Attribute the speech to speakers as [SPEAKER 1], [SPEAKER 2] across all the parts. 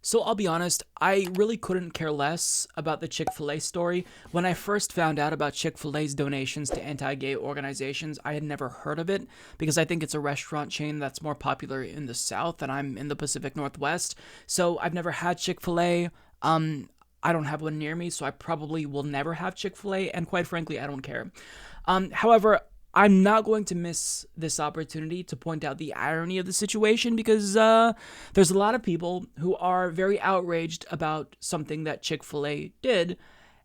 [SPEAKER 1] So I'll be honest, I really couldn't care less about the Chick-fil-A story. When I first found out about Chick-fil-A's donations to anti-gay organizations, I had never heard of it because I think it's a restaurant chain that's more popular in the South and I'm in the Pacific Northwest. So I've never had Chick-fil-A. I don't have one near me, so I probably will never have Chick-fil-A, and quite frankly, I don't care. However, I'm not going to miss this opportunity to point out the irony of the situation because there's a lot of people who are very outraged about something that Chick-fil-A did,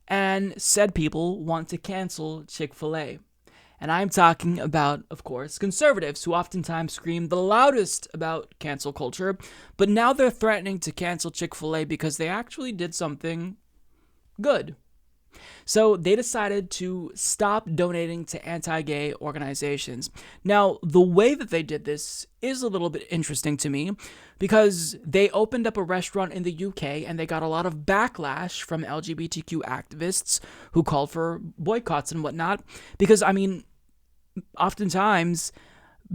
[SPEAKER 1] and said people want to cancel Chick-fil-A. And I'm talking about, of course, conservatives who oftentimes scream the loudest about cancel culture, but now they're threatening to cancel Chick-fil-A because they actually did something good. So they decided to stop donating to anti-gay organizations. Now, the way that they did this is a little bit interesting to me because they opened up a restaurant in the UK and they got a lot of backlash from LGBTQ activists who called for boycotts and whatnot. Because, I mean, oftentimes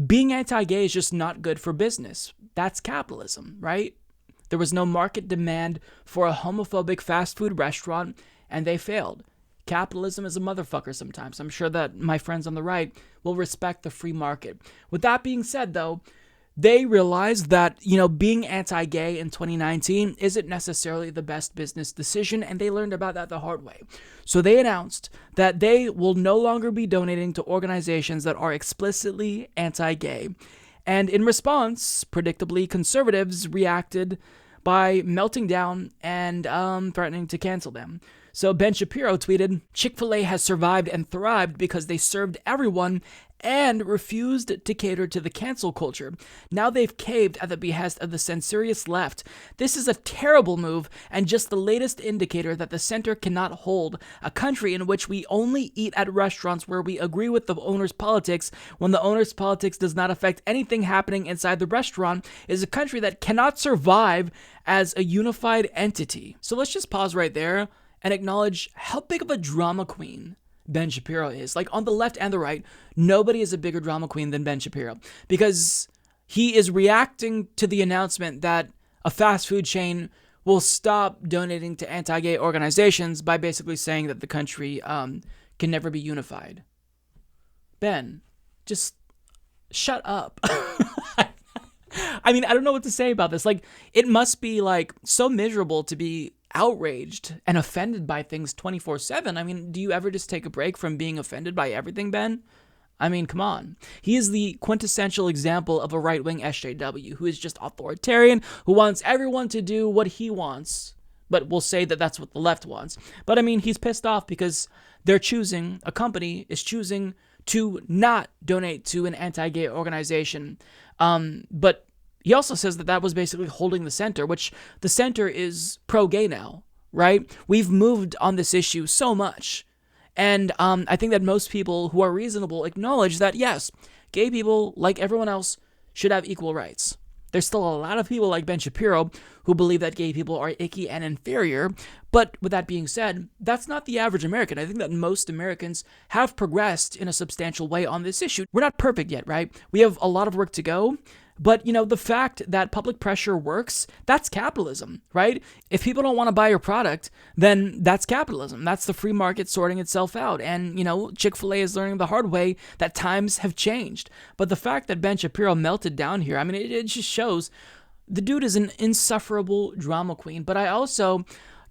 [SPEAKER 1] being anti-gay is just not good for business. That's capitalism, right? There was no market demand for a homophobic fast food restaurant, and they failed. Capitalism is a motherfucker sometimes. I'm sure that my friends on the right will respect the free market. With that being said, though, they realized that, being anti-gay in 2019 isn't necessarily the best business decision, and they learned about that the hard way. So they announced that they will no longer be donating to organizations that are explicitly anti-gay. And in response, predictably, conservatives reacted by melting down and threatening to cancel them. So Ben Shapiro tweeted, "Chick-fil-A has survived and thrived because they served everyone and refused to cater to the cancel culture. Now they've caved at the behest of the censorious left. This is a terrible move and just the latest indicator that the center cannot hold. A country in which we only eat at restaurants where we agree with the owner's politics when the owner's politics does not affect anything happening inside the restaurant is a country that cannot survive as a unified entity." So let's just pause right there and acknowledge how big of a drama queen Ben Shapiro is. Like, on the left and the right, nobody is a bigger drama queen than Ben Shapiro because he is reacting to the announcement that a fast food chain will stop donating to anti-gay organizations by basically saying that the country can never be unified. Ben, just shut up. I mean, I don't know what to say about this. Like, it must be, so miserable to be outraged and offended by things 24/7. I mean, do you ever just take a break from being offended by everything, Ben? I mean, come on. He is the quintessential example of a right-wing SJW who is just authoritarian, who wants everyone to do what he wants, but will say that that's what the left wants. But I mean, he's pissed off because a company is choosing to not donate to an anti-gay organization. But he also says that was basically holding the center, which the center is pro-gay now, right? We've moved on this issue so much. And I think that most people who are reasonable acknowledge that, yes, gay people, like everyone else, should have equal rights. There's still a lot of people like Ben Shapiro who believe that gay people are icky and inferior. But with that being said, that's not the average American. I think that most Americans have progressed in a substantial way on this issue. We're not perfect yet, right? We have a lot of work to go. But, the fact that public pressure works, that's capitalism, right? If people don't want to buy your product, then that's capitalism. That's the free market sorting itself out. And, Chick-fil-A is learning the hard way that times have changed. But the fact that Ben Shapiro melted down here, I mean, it just shows the dude is an insufferable drama queen. But I also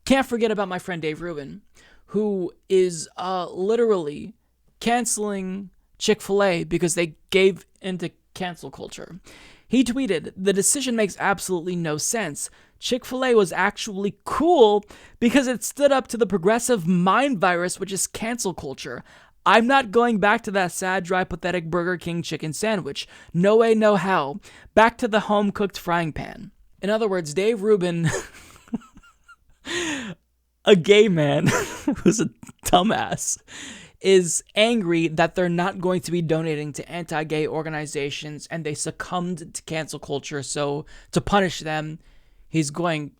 [SPEAKER 1] can't forget about my friend Dave Rubin, who is literally canceling Chick-fil-A because they gave into cancel culture. He tweeted, "The decision makes absolutely no sense. Chick-fil-A was actually cool because it stood up to the progressive mind virus, which is cancel culture. I'm not going back to that sad, dry, pathetic Burger King chicken sandwich. No way, no how. Back to the home-cooked frying pan." In other words, Dave Rubin, a gay man who's a dumbass, is angry that they're not going to be donating to anti-gay organizations and they succumbed to cancel culture. So to punish them, he's going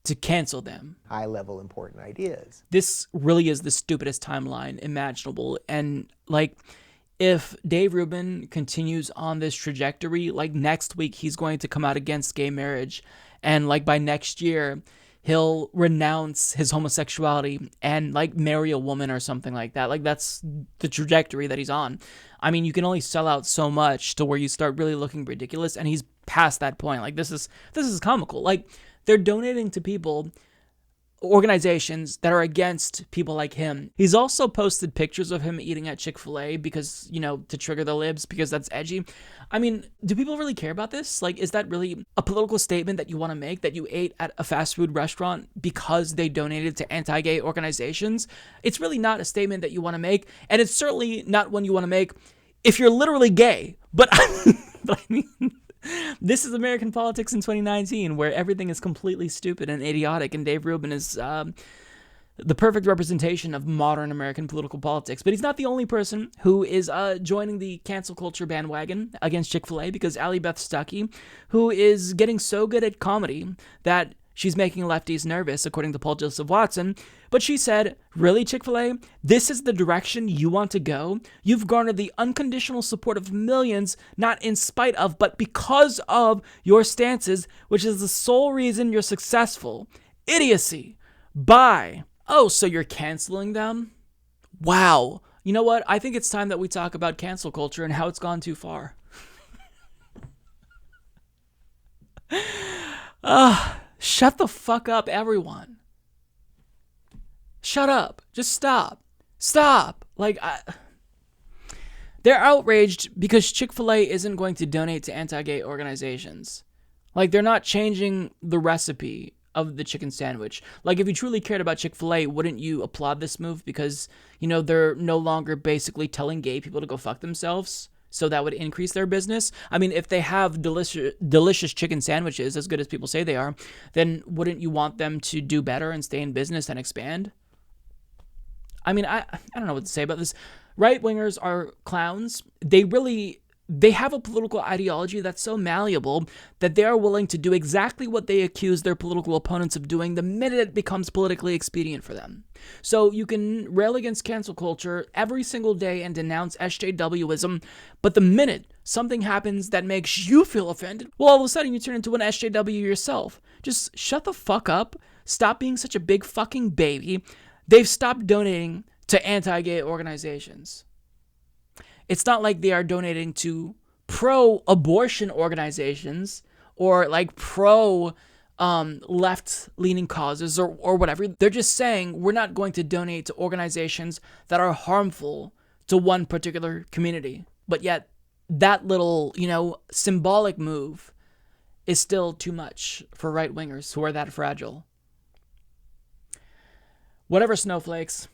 [SPEAKER 1] to cancel them.
[SPEAKER 2] High-level important ideas.
[SPEAKER 1] This really is the stupidest timeline imaginable. And if Dave Rubin continues on this trajectory, like next week he's going to come out against gay marriage, and like by next year he'll renounce his homosexuality and like marry a woman or something like that. Like that's the trajectory that he's on. I mean, you can only sell out so much to where you start really looking ridiculous, and he's past that point. Like this is comical. Like they're donating to people, organizations that are against people like him. He's also posted pictures of him eating at Chick-Fil-A because, you know, to trigger the libs, because that's edgy. I mean, do people really care about this? Like, is that really a political statement that you want to make, that you ate at a fast food restaurant because they donated to anti-gay organizations? It's really not a statement that you want to make, and it's certainly not one you want to make if you're literally gay. But I mean, this is American politics in 2019, where everything is completely stupid and idiotic, and Dave Rubin is the perfect representation of modern American political politics. But he's not the only person who is joining the cancel culture bandwagon against Chick-fil-A, because Ally Beth Stuckey, who is getting so good at comedy that she's making lefties nervous, according to Paul Joseph Watson. But she said, really, Chick-fil-A? This is the direction you want to go? You've garnered the unconditional support of millions, not in spite of, but because of your stances, which is the sole reason you're successful. Idiocy. Bye. Oh, so you're canceling them? Wow. You know what? I think it's time that we talk about cancel culture and how it's gone too far. Shut the fuck up, everyone. Shut up. Just stop. Stop. Like, they're outraged because Chick-fil-A isn't going to donate to anti-gay organizations. Like, they're not changing the recipe of the chicken sandwich. Like, if you truly cared about Chick-fil-A, wouldn't you applaud this move? Because, you know, they're no longer basically telling gay people to go fuck themselves. So that would increase their business. I mean, if they have delicious chicken sandwiches, as good as people say they are, then wouldn't you want them to do better and stay in business and expand? I mean, I don't know what to say about this. Right-wingers are clowns. They have a political ideology that's so malleable that they are willing to do exactly what they accuse their political opponents of doing the minute it becomes politically expedient for them. So you can rail against cancel culture every single day and denounce SJWism, but the minute something happens that makes you feel offended, well, all of a sudden you turn into an SJW yourself. Just shut the fuck up. Stop being such a big fucking baby. They've stopped donating to anti-gay organizations. It's not like they are donating to pro-abortion organizations or like left-leaning causes or whatever. They're just saying we're not going to donate to organizations that are harmful to one particular community. But yet that little, symbolic move is still too much for right-wingers who are that fragile. Whatever, snowflakes.